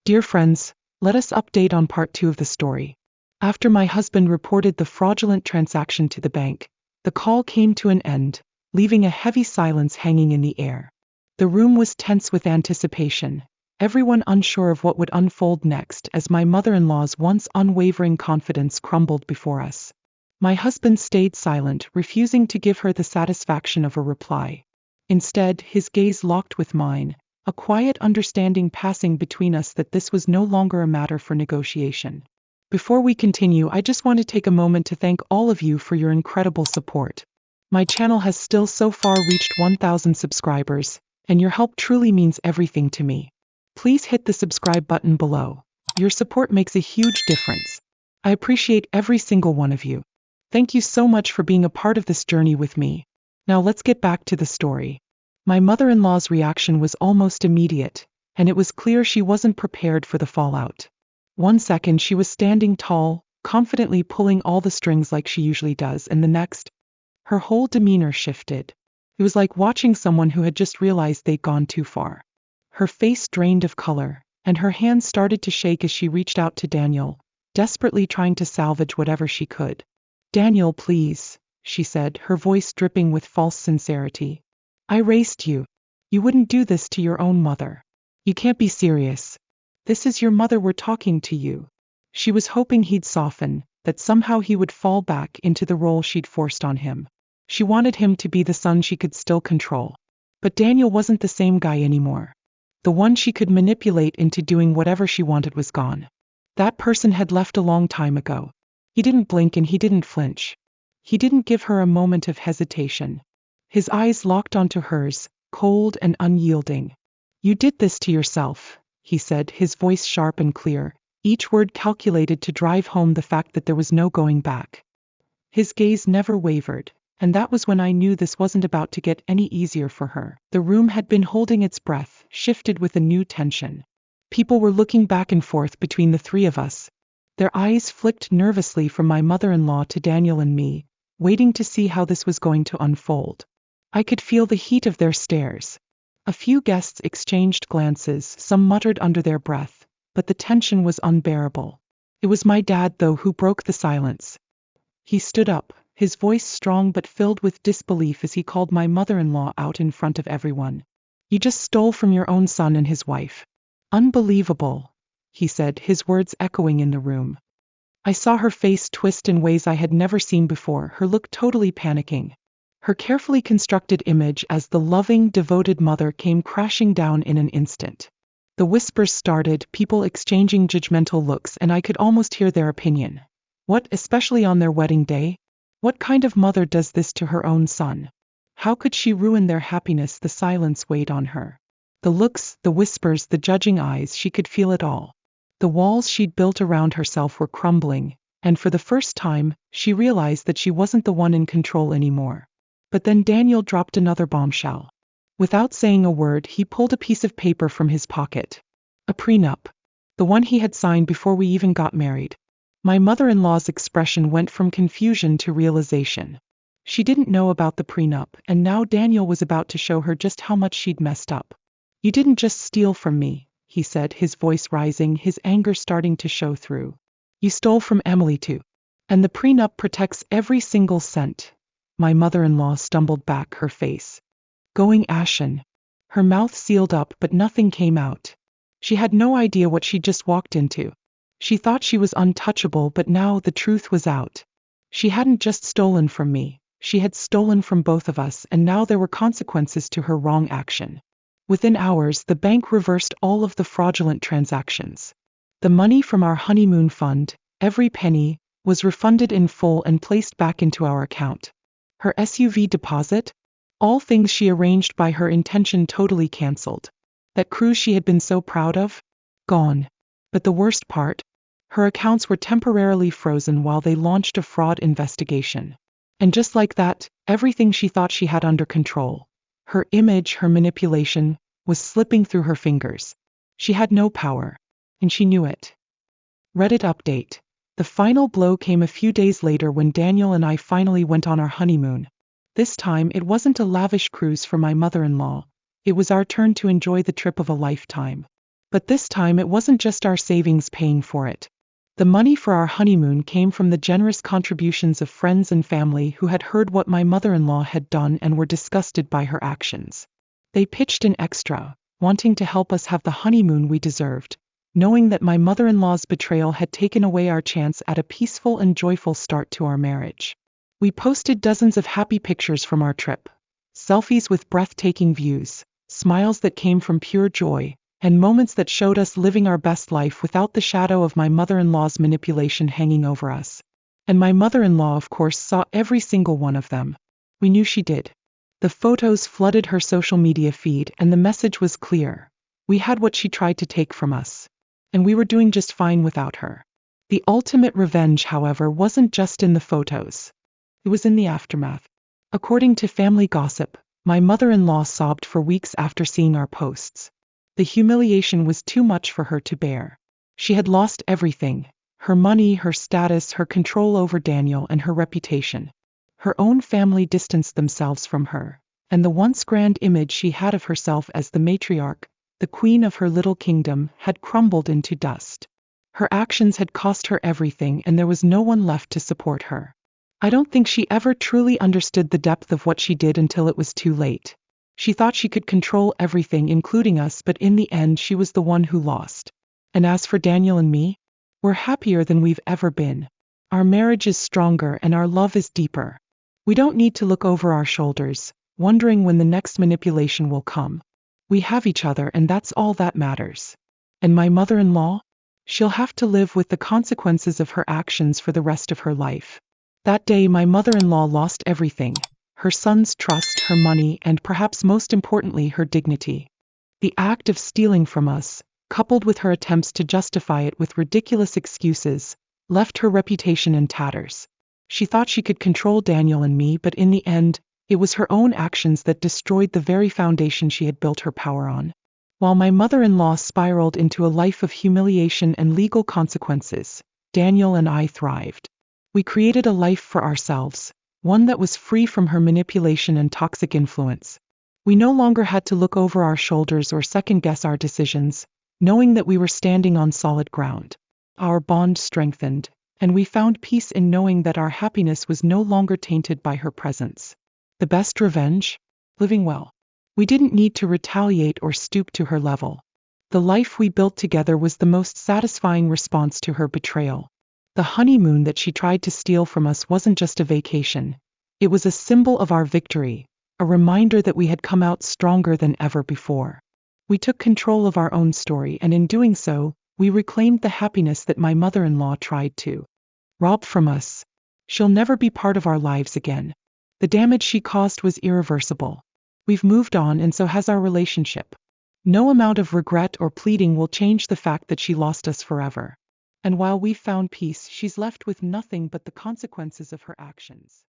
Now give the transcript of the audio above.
Dear friends, let us update on part 2 of the story. After my husband reported the fraudulent transaction to the bank, the call came to an end, leaving a heavy silence hanging in the air. The room was tense with anticipation, everyone unsure of what would unfold next as my mother-in-law's once unwavering confidence crumbled before us. My husband stayed silent, refusing to give her the satisfaction of a reply. Instead, his gaze locked with mine, a quiet understanding passing between us that this was no longer a matter for negotiation. Before we continue, I just want to take a moment to thank all of you for your incredible support. My channel has still so far reached 1,000 subscribers, and your help truly means everything to me. Please hit the subscribe button below. Your support makes a huge difference. I appreciate every single one of you. Thank you so much for being a part of this journey with me. Now let's get back to the story. My mother-in-law's reaction was almost immediate, and it was clear she wasn't prepared for the fallout. One second she was standing tall, confidently pulling all the strings like she usually does, and the next, her whole demeanor shifted. It was like watching someone who had just realized they'd gone too far. Her face drained of color, and her hands started to shake as she reached out to Daniel, desperately trying to salvage whatever she could. "Daniel, please," she said, her voice dripping with false sincerity. "I raised you. You wouldn't do this to your own mother. You can't be serious. This is your mother, we're talking to you." She was hoping he'd soften, that somehow he would fall back into the role she'd forced on him. She wanted him to be the son she could still control. But Daniel wasn't the same guy anymore. The one she could manipulate into doing whatever she wanted was gone. That person had left a long time ago. He didn't blink and he didn't flinch. He didn't give her a moment of hesitation. His eyes locked onto hers, cold and unyielding. "You did this to yourself," he said, his voice sharp and clear, each word calculated to drive home the fact that there was no going back. His gaze never wavered, and that was when I knew this wasn't about to get any easier for her. The room had been holding its breath, shifted with a new tension. People were looking back and forth between the three of us. Their eyes flicked nervously from my mother-in-law to Daniel and me, waiting to see how this was going to unfold. I could feel the heat of their stares. A few guests exchanged glances, some muttered under their breath, but the tension was unbearable. It was my dad, though, who broke the silence. He stood up, his voice strong but filled with disbelief as he called my mother-in-law out in front of everyone. "You just stole from your own son and his wife. Unbelievable," he said, his words echoing in the room. I saw her face twist in ways I had never seen before, her look totally panicking. Her carefully constructed image as the loving, devoted mother came crashing down in an instant. The whispers started, people exchanging judgmental looks, and I could almost hear their opinion. What, especially on their wedding day? What kind of mother does this to her own son? How could she ruin their happiness? The silence weighed on her. The looks, the whispers, the judging eyes, she could feel it all. The walls she'd built around herself were crumbling, and for the first time, she realized that she wasn't the one in control anymore. But then Daniel dropped another bombshell. Without saying a word, he pulled a piece of paper from his pocket. A prenup. The one he had signed before we even got married. My mother-in-law's expression went from confusion to realization. She didn't know about the prenup, and now Daniel was about to show her just how much she'd messed up. "You didn't just steal from me," he said, his voice rising, his anger starting to show through. "You stole from Emily too. And the prenup protects every single cent." My mother-in-law stumbled back, her face going ashen. Her mouth sealed up, but nothing came out. She had no idea what she'd just walked into. She thought she was untouchable, but now the truth was out. She hadn't just stolen from me, she had stolen from both of us, and now there were consequences to her wrong action. Within hours, the bank reversed all of the fraudulent transactions. The money from our honeymoon fund, every penny, was refunded in full and placed back into our account. Her SUV deposit? All things she arranged by her intention totally cancelled. That cruise she had been so proud of? Gone. But the worst part? Her accounts were temporarily frozen while they launched a fraud investigation. And just like that, everything she thought she had under control, her image, her manipulation, was slipping through her fingers. She had no power, and she knew it. Reddit update. The final blow came a few days later when Daniel and I finally went on our honeymoon. This time, it wasn't a lavish cruise for my mother-in-law. It was our turn to enjoy the trip of a lifetime. But this time it wasn't just our savings paying for it. The money for our honeymoon came from the generous contributions of friends and family who had heard what my mother-in-law had done and were disgusted by her actions. They pitched in extra, wanting to help us have the honeymoon we deserved, knowing that my mother-in-law's betrayal had taken away our chance at a peaceful and joyful start to our marriage. We posted dozens of happy pictures from our trip, selfies with breathtaking views, smiles that came from pure joy, and moments that showed us living our best life without the shadow of my mother-in-law's manipulation hanging over us. And my mother-in-law, of course, saw every single one of them. We knew she did. The photos flooded her social media feed, and the message was clear. We had what she tried to take from us, and we were doing just fine without her. The ultimate revenge, however, wasn't just in the photos. It was in the aftermath. According to family gossip, my mother-in-law sobbed for weeks after seeing our posts. The humiliation was too much for her to bear. She had lost everything: her money, her status, her control over Daniel, and her reputation. Her own family distanced themselves from her, and the once grand image she had of herself as the matriarch, the queen of her little kingdom, had crumbled into dust. Her actions had cost her everything, and there was no one left to support her. I don't think she ever truly understood the depth of what she did until it was too late. She thought she could control everything, including us, but in the end she was the one who lost. And as for Daniel and me, we're happier than we've ever been. Our marriage is stronger and our love is deeper. We don't need to look over our shoulders, wondering when the next manipulation will come. We have each other, and that's all that matters. And my mother-in-law? She'll have to live with the consequences of her actions for the rest of her life. That day my mother-in-law lost everything: her son's trust, her money, and perhaps most importantly, her dignity. The act of stealing from us, coupled with her attempts to justify it with ridiculous excuses, left her reputation in tatters. She thought she could control Daniel and me, but in the end, it was her own actions that destroyed the very foundation she had built her power on. While my mother-in-law spiraled into a life of humiliation and legal consequences, Daniel and I thrived. We created a life for ourselves, one that was free from her manipulation and toxic influence. We no longer had to look over our shoulders or second-guess our decisions, knowing that we were standing on solid ground. Our bond strengthened, and we found peace in knowing that our happiness was no longer tainted by her presence. The best revenge? Living well. We didn't need to retaliate or stoop to her level. The life we built together was the most satisfying response to her betrayal. The honeymoon that she tried to steal from us wasn't just a vacation. It was a symbol of our victory, a reminder that we had come out stronger than ever before. We took control of our own story, and in doing so, we reclaimed the happiness that my mother-in-law tried to rob from us. She'll never be part of our lives again. The damage she caused was irreversible. We've moved on, and so has our relationship. No amount of regret or pleading will change the fact that she lost us forever. And while we've found peace, she's left with nothing but the consequences of her actions.